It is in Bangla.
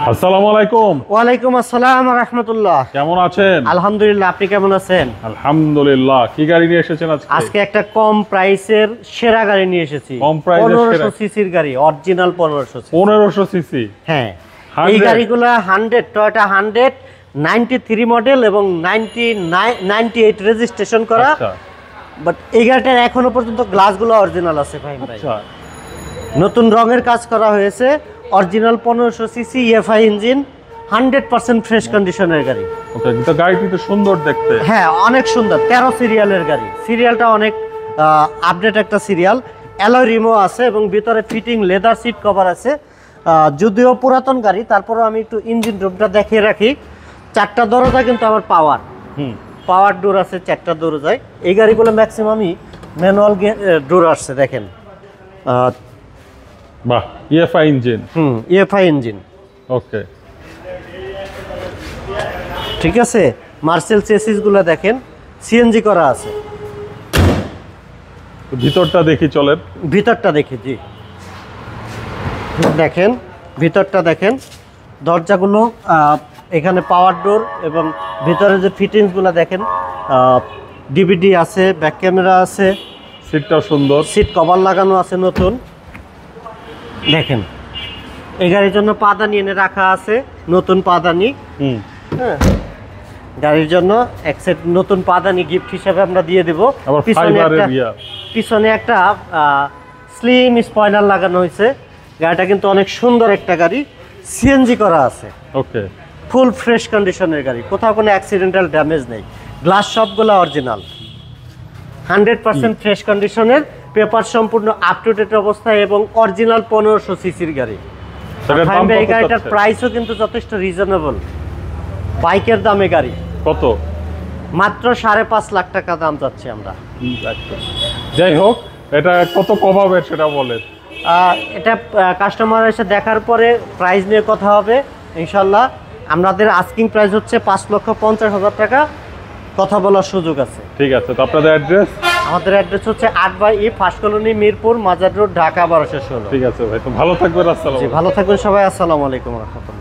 আসসালামু আলাইকুম। ওয়ালাইকুম আসসালাম ওয়া রাহমাতুল্লাহ। কেমন আছেন? আলহামদুলিল্লাহ, আপনি কেমন আছেন? আলহামদুলিল্লাহ। কি গাড়ি নিয়ে এসেছেন আজকে? আজকে একটা কম প্রাইসের সেরা গাড়ি নিয়ে এসেছি। কম প্রাইসের 1500 সিসির গাড়ি, অরিজিনাল 1500 সিসি। 1500 সিসি। হ্যাঁ, এই গাড়িগুলো 100 টয়োটা 100 93 মডেল এবং 98 রেজিস্ট্রেশন করা। বাট এই গাড়িটার এখনো পর্যন্ত গ্লাসগুলো অরিজিনাল আছে ভাই। আচ্ছা, নতুন রঙের কাজ করা হয়েছে। Original 1500 CC EFI engine, 100% fresh কন্ডিশনের গাড়ি। ওকে, কিন্তু গাড়িটি তো সুন্দর দেখতে। হ্যাঁ, অনেক সুন্দর। 13 সিরিয়ালের গাড়ি। সিরিয়ালটা অনেক আপডেট একটা সিরিয়াল। অ্যালয় রিমো আছে এবং ভিতরে ফিটিং লেদার সিট কভার আছে। যদিও পুরাতন গাড়ি, তারপরেও আমি একটু ইঞ্জিন রুমটা দেখিয়ে রাখি। 4টা দরজা কিন্তু আমার পাওয়ার ডোর আছে, 4টা দরজায়। এই গাড়িগুলো ম্যাক্সিমামই ম্যানুয়াল ডোর আসছে, দেখেন। বাহ, EFI engine. EFI engine. Okay, ঠিক আছে। মার্সেল চেসিসগুলো দেখেন, সিএনজি করা আছে। ভিতরটা দেখি, চলেন। ভিতরটা দেখি, জি দেখেন। ভিতরটা দেখেন, দরজাগুলো এখানে পাওয়ার ডোর এবং ভিতরে যে ফিটিংসগুলো দেখেন। ডিভিডি আছে, ব্যাক ক্যামেরা আছে, সিটটাও সুন্দর, সিট কভার লাগানো আছে নতুন। দেখেন, এই গাড়ির জন্য পাদানি এনে রাখা আছে, নতুন পাদানি। হ্যাঁ, গাড়ির জন্য এক সেট নতুন পাদানি গিফট হিসেবে আমরা দিয়ে দেবো। পিছনে একটা স্লিম স্পয়লার লাগানো হয়েছে। গাড়িটা কিন্তু অনেক সুন্দর একটা গাড়ি, সিএনজি করা আছে। ওকে, ফুল ফ্রেশ কন্ডিশনের গাড়ি, কোথাও কোনো অ্যাক্সিডেন্টাল ড্যামেজ নেই। গ্লাস সবগুলো অরিজিনাল, 100% ফ্রেশ কন্ডিশনের, পেপার সম্পূর্ণ আপ টু ডেট অবস্থায় এবং অরিজিনাল 1500 সিসির গাড়ি। এই গাড়িটার প্রাইসও কিন্তু যথেষ্ট রিজনেবল। বাইকের দামে গাড়ি। কত? মাত্র 5.5 লাখ টাকা দাম যাচ্ছে আমরা। যাই হোক, এটা কত কমাবে সেটা বলেন। এটা কাস্টমার এসে দেখার পরে প্রাইস নিয়ে কথা হবে ইনশাল্লাহ। আমাদের আস্কিং প্রাইস হচ্ছে 5,50,000 টাকা, কথা বলার সুযোগ আছে। ঠিক আছে, তো আপনাদের অ্যাড্রেস? আমাদের অ্যাড্রেস হচ্ছে 8/E ফার্স্ট কলোনি, মিরপুর, মাজার রোড, ঢাকা 1216। ঠিক আছে ভাই, তো ভালো থাকবেন। আসসালামু আলাইকুম। ভালো থাকবেন সবাই। আসসালামু আলাইকুম ওয়া রাহমাতুল্লাহ।